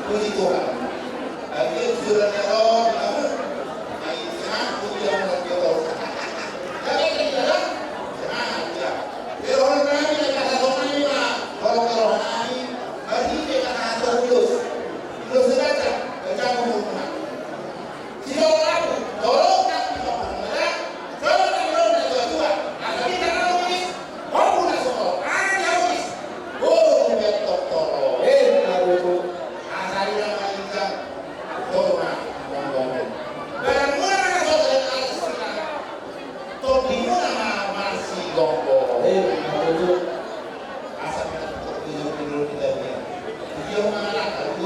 Puji Tuhan. Akhir surat Al-Rom, ay semangat puji Allah Taala. Kaya kita semangat ya. Pero orang kami nagkakaroon ni orang kami, hindi nakakatulog Diyos. Diyos na natin, kaya mo muna. Sino ako? Tolong na kita pangalaman. Tolong na ilo na tuwa. Ang kami nakakawis, huwag mo na sumot. Ang nakawis, huwag mo na totoo. Naruto. Asali lang maingkan. Tolong na. Barang mo na nakasot ang alas sila. Topi mo na masih gombo. Naruto. Asal kita tutup pinur-pinur kita dia. Dia mengalahkan.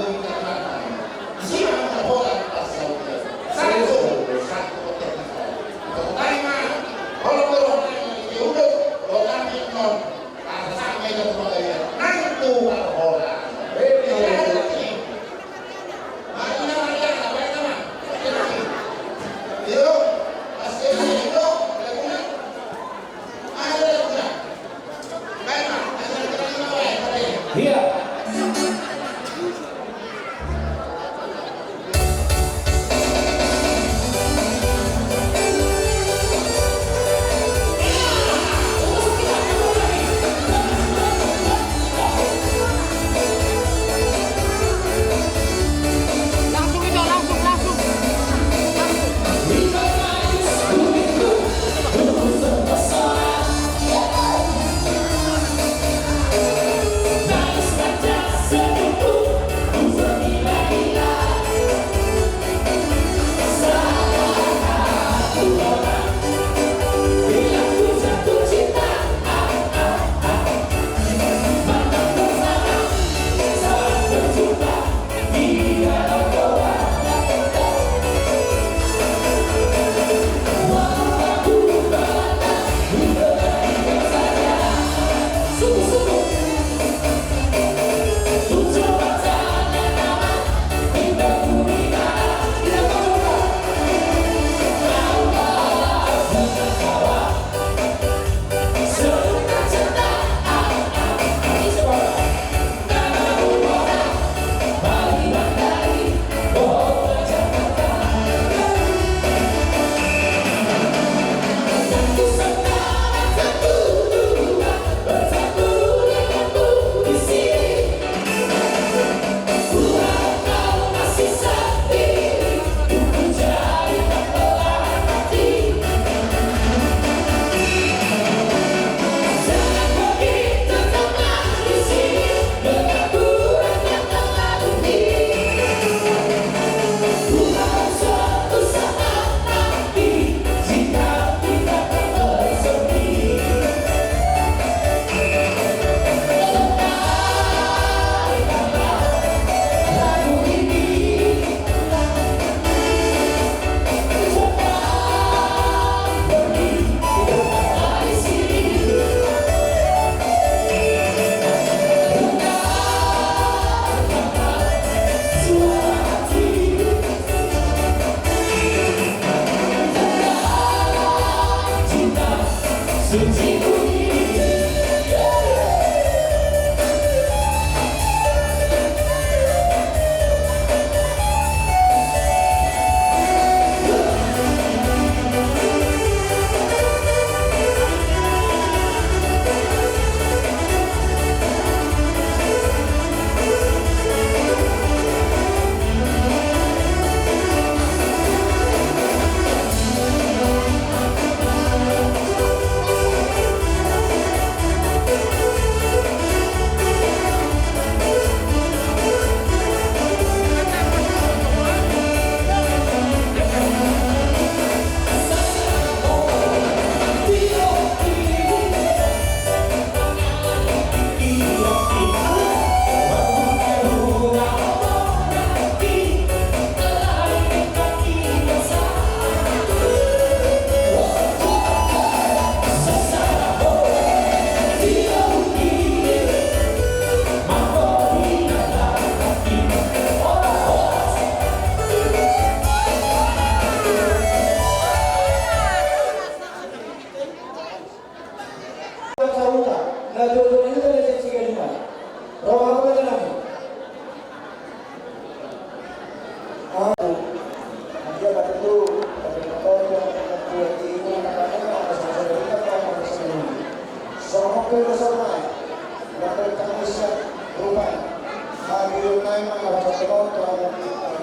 memang harus penonton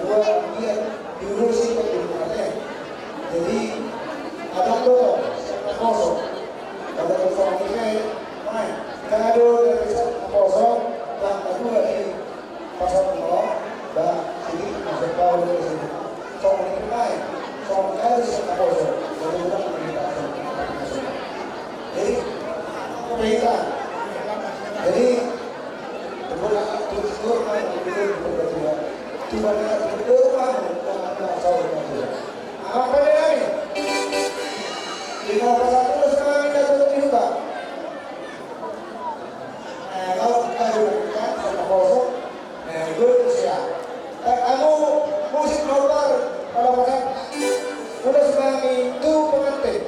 dua dia diurusi perlindungannya. Jadi ada tuh kosong. Kalau kosong ini, main. Yang ada dari kosong, yang kedua ini pasal nol dan sini masuk kau dari sini. Kosong ini main. Kosong harus kosong. Jadi bukan komunikasi. Jadi pemerintah. Jadi betul main betul cuma berdoa untuk saudara. Apa ini? 51 sekarang kita tutup juga. Kalau kita lakukan sama kosong, itu siap. Kamu musik global kalau makan udah sekarang itu pengantin.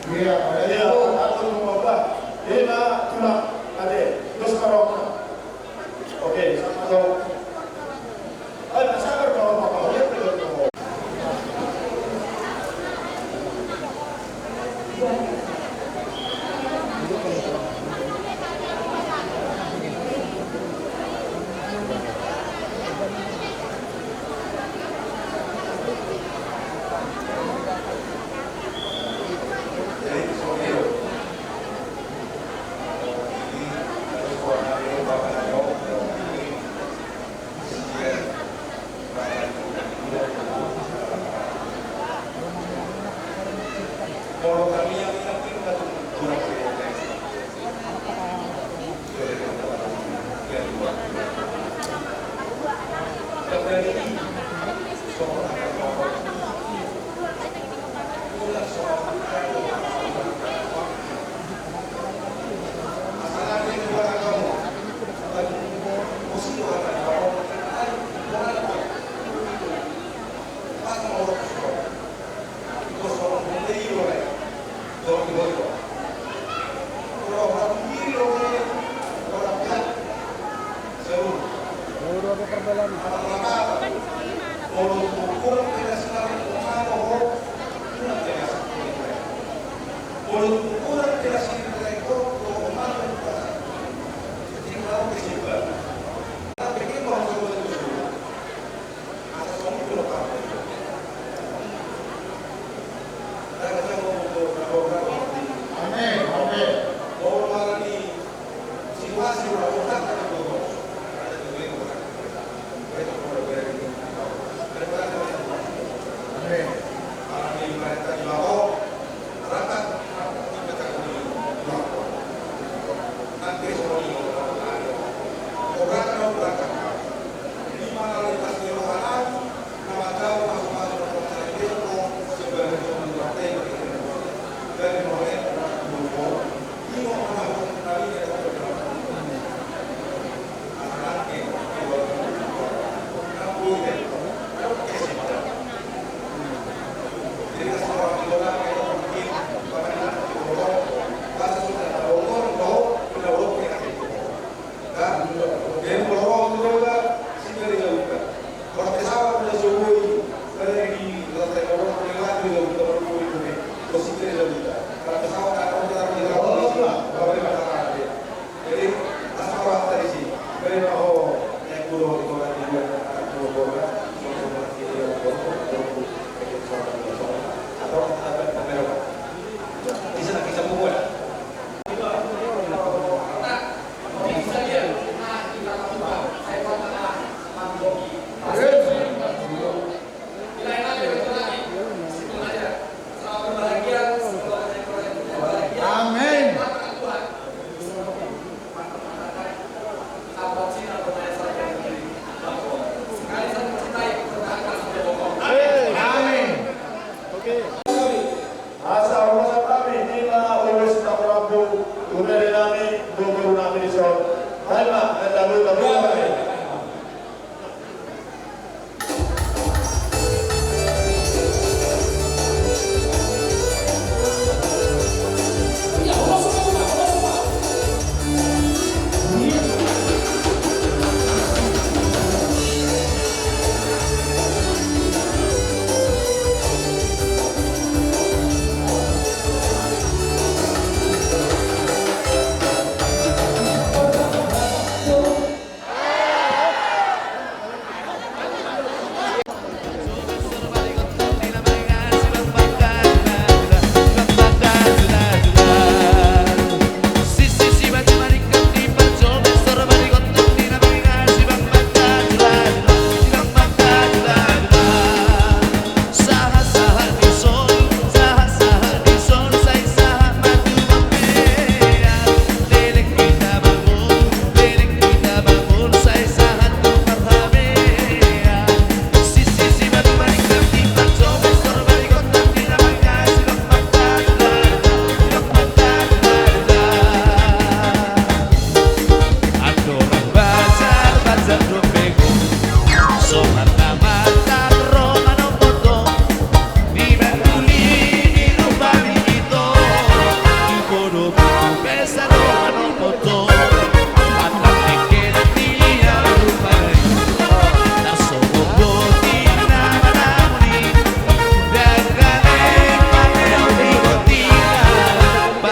Iya, Iya, atau 15. Lima, cuma ada. Terus kalau oke, sama dong. Ada sabar kalau mau lihat dulu. Kalau kami yang yakin kan kurang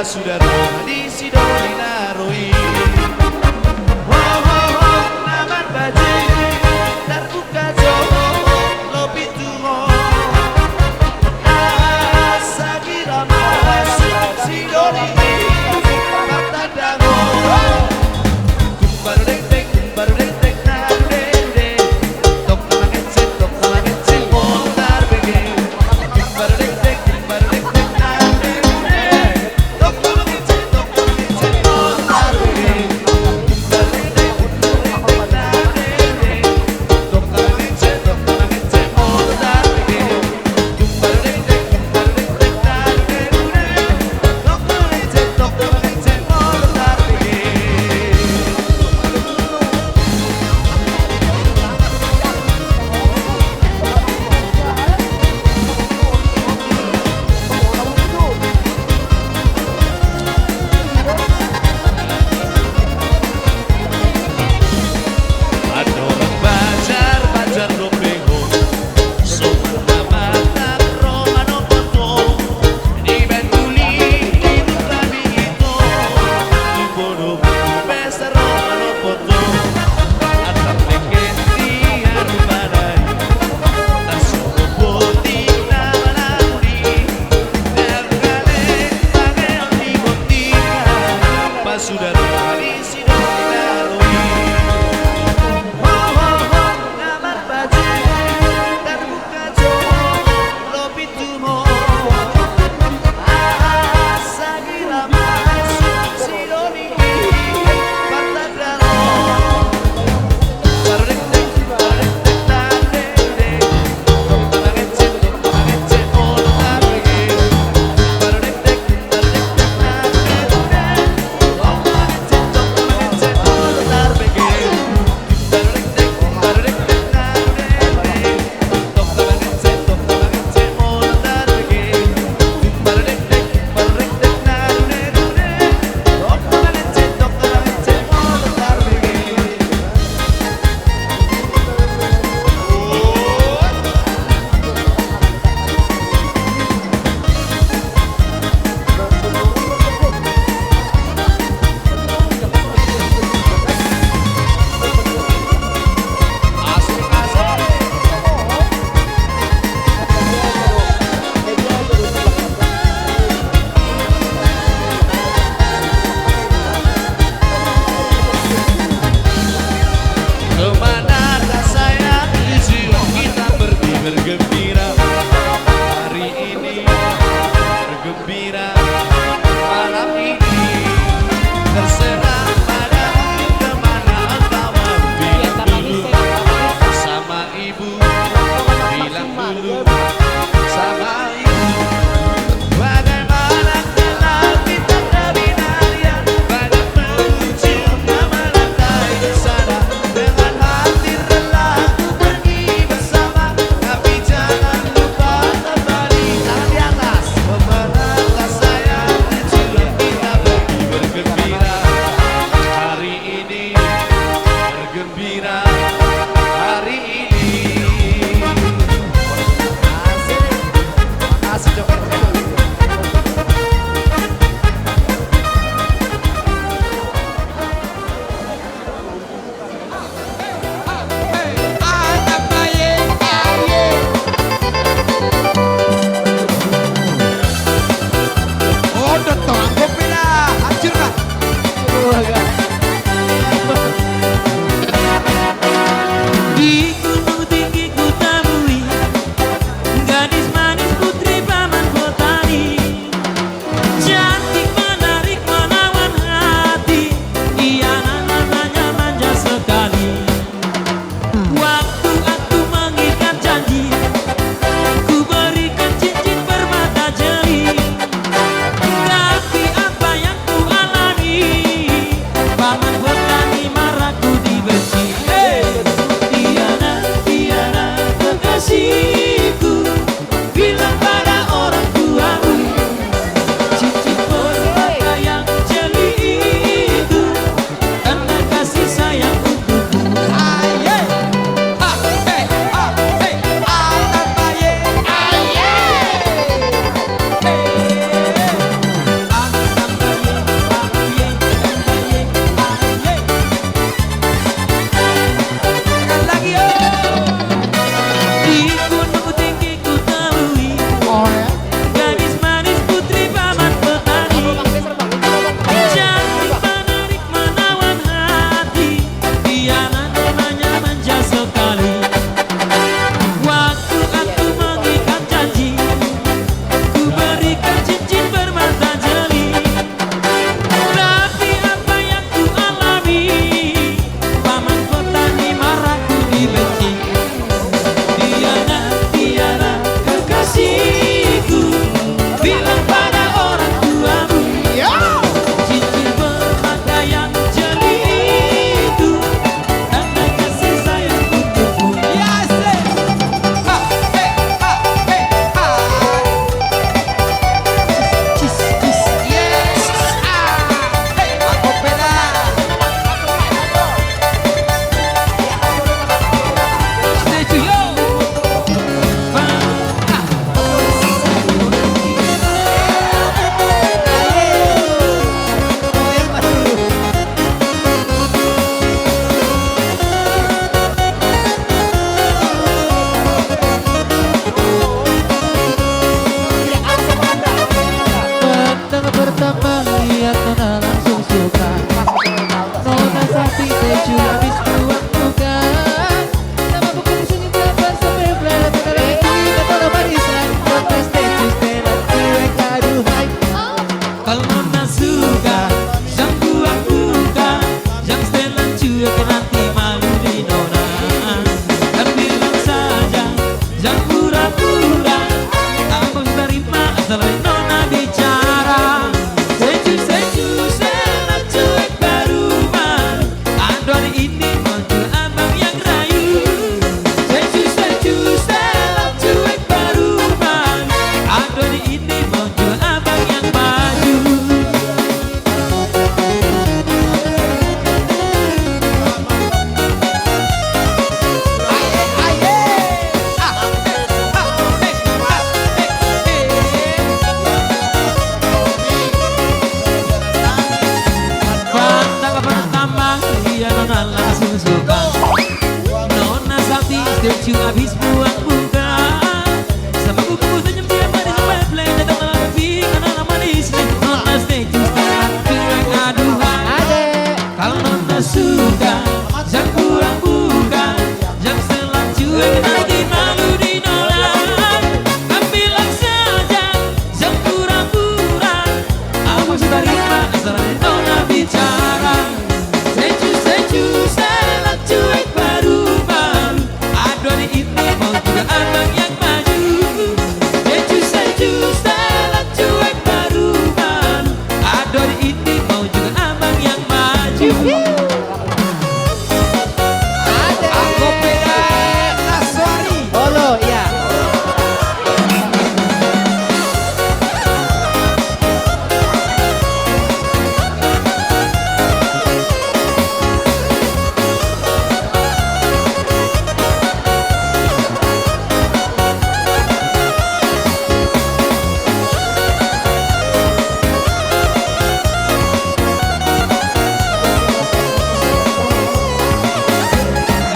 Pasudara di Sidoni Naroi. Oh oh oh naman baji terbuka jauh lebih tua. Asa kira masuk Sidoni kata dango. Kumbaru dek dek naru dek dek. Tok kalang ecek montar bege. Kumbaru dek dek naru dek dek. Tok kalang ecek montar bege. Kumbaru dek dek naru dek. Tok kalang ecek montar bege. Kumbaru dek dek naru dek. Tok kalang ecek montar bege. Ada orang bajar rombeng sopan amat romano foto di Bentuli itu kami itu di bodoh pesta romano foto atap legendi arubadai tak sopo poti nama namuri dan kale pakai di botika pasudara di Sidoni Naroi. Namar baju terbuka jauh lebih tua. Asa gila masuk Sidoni pantai danau. Baru dek dek dek dek. Tok kalang ecek montar bege. Baru dek dek naru dek. Tok kalang ecek montar bege. Baru dek dek naru dek. Tok kalang ecek montar bege. Baru dek dek naru dek. Tok kalang ecek montar bege. Asik asik. Kemanakah saya jiwa kita pergi bergembira hari ini bergembira malam ini terserah padamu kemana engkau bilang dulu sama ibu bilang dulu sama ibu bagaimana kalau kita kebinaria pada menuju nama lantai sana dengan hati rela pergi bersama tapi jangan lupa kembali tangan di atas kemanakah Kalau nona suka, jangan buka-buka, jangan setelan cuek nanti malu di nona. Dan bilang saja, jangan pura-pura, abang terima asal nona bicara. Seju-seju, selat cuek baru malu, aduh hari ini muncul abang yang rayu. Seju-seju, selat cuek baru malu, aduh hari ini muncul abang yang maju. Pantang pertama dia nona langsung suka. Nona sakti setuju habis buang buka. Sama kuku senyum dia manis play datang lebih nona manis. Nona setuju sekarang cuek aduhan. Kalau nona suka jangan pura-pura, jangan setelah cuek nanti malu di nona. Bilang saja jangan pura-pura, aku sudah terima asal nona bicara. Seju-seju selat cuek baru malu, aduh hari ini mau juga abang yang maju. Seju-seju selat cuek baru malu, aduh hari ini mau juga abang yang maju. Aku beda Aswari. Halo, iya.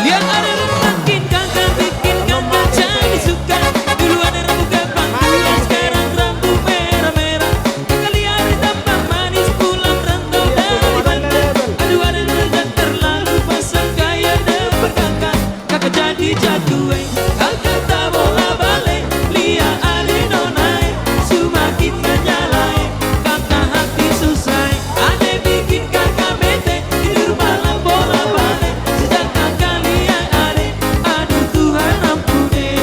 Lihat ada yang makin kakak bikin kakak jadi suka. Dulu ada rambut kepang tua, sekarang rambut merah-merah. Kakak lihat ditambah manis pulang rantau dari Banten. Aduh ada yang terlalu pasang gaya depan kakak. Kakak jadi jatuh, kakak tak bola balik. Lihat ada nonai, semakin menyalai. Kakak hati susah, ada bikin kakak bete. Tidur malam bola balik. Sejak kakak lihat ada, aduh Tuhan ampuni.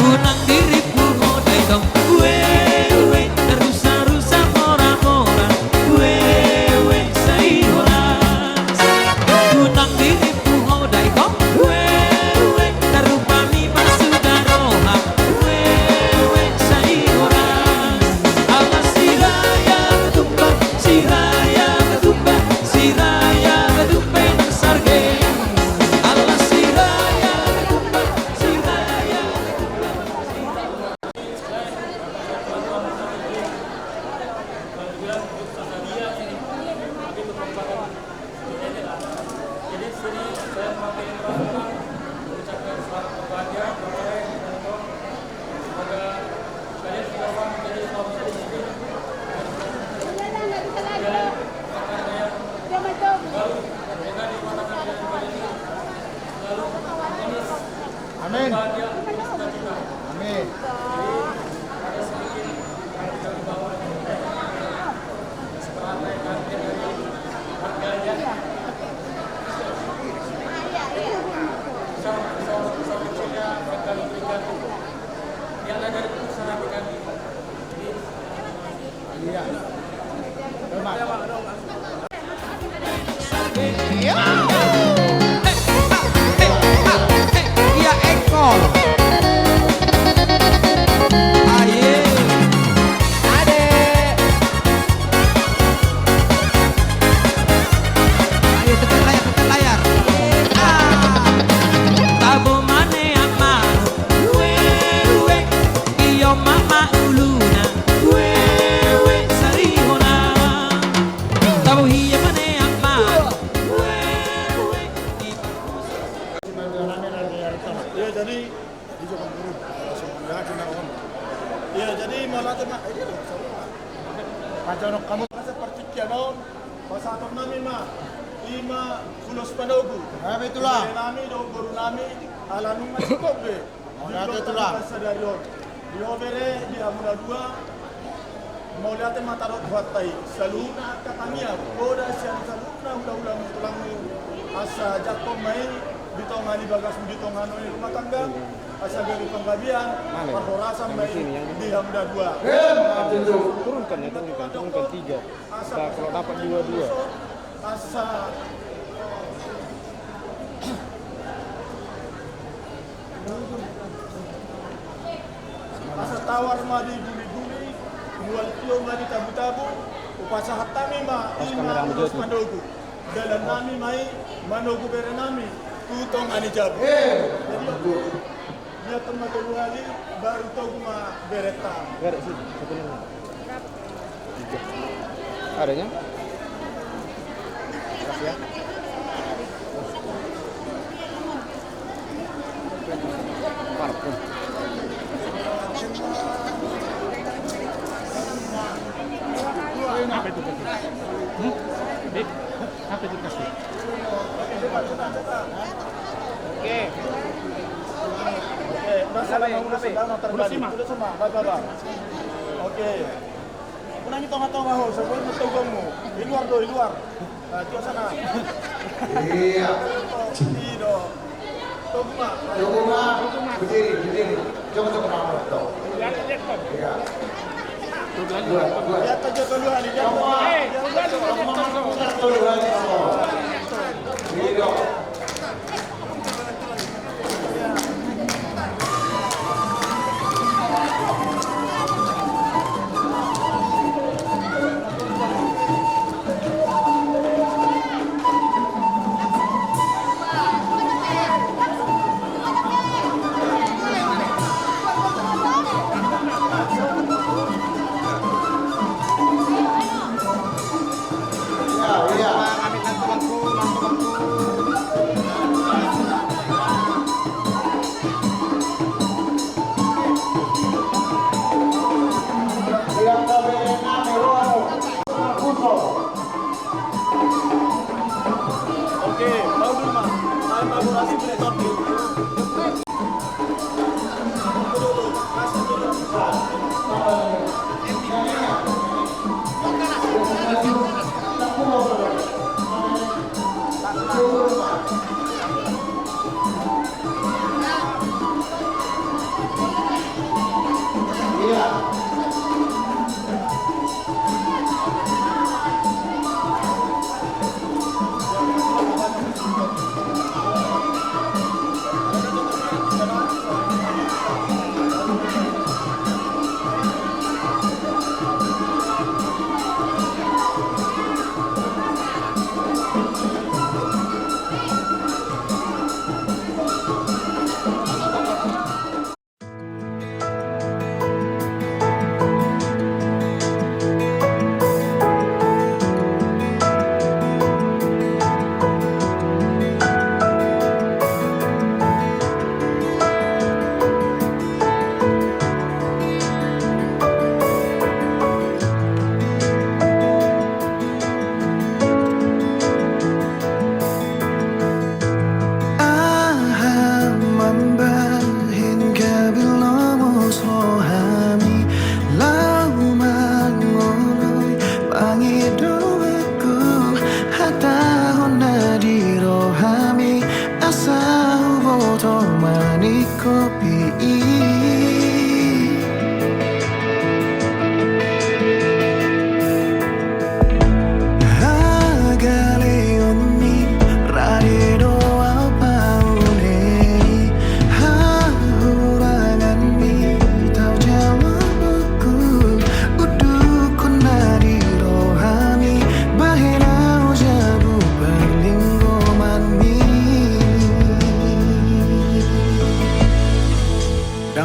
Unang diriku modai dong, we, terusa-rusa mora-mora, we, sayuras. Unang diriku modai dong, we, terupami masudaroha, we, sayuras. Alas siraya ketumba, siraya ketumba, siraya ketumba nang sarge. Alas siraya ketumba, siraya. Jadi sini saya memakai mengucapkan selamat berbahagia kepada yang menonton. Semoga kalian juga menjadi suami istri. Baru dengan dimatakan dengan kalian selalu manis. Amin. Bahagia cita-cita. Amin. Jadi ada sedikit yang kita bawa seperti ganti dari harganya. Besar kecilnya bakal diberikan yang ada dari keputusan hati kami. Jadi Iya. Iya ekor. Aye. Ayo tekan layar. Tabo mane aman. We, iyo mama uluna. We, sarihona. Tabo hiya mane aman. We, Ya, jadi malah tu nak ini tu. Macam kamu seperti kianon, pasal tu nami mah, ima fulus pandogu. itulah. Nami do guru nami, alanu masih kobe. itulah. Dia bere dia mula dua. Mau lihat mata rot buat tai. Saluna katanya, boda siang saluna ulah-ulah tulang asa jatuh mai ditongani bagas ditongani rumah tangga. Asa dari penggabian, perhorasan mai dia muda dua. Turunkan 3. Nah, kalau dapat 2. Asa asa tawar madi duli-duli, jual kilo madi tabu-tabu, upasa hatami ma ima terus mandogu. Dalam nami mai mandogu bere nami, tutong ani jabu. Jadi dia teman kali baru tahu ma bereta. Beres sih, sebenarnya. Adanya? Kasih ya. Parfum. Apa itu kasih? Apa itu kasih? Oke. Masalah yang sudah terbalik. Sudah semua, baba. Oke. Kuna ni tonga-tonga ho, sebelum mentogomu. Di luar. Di sana. Iya. Tido. Togma. Berdiri. Coba nama itu. Iya. Lihat aja keluar di jauh.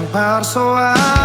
Parsoa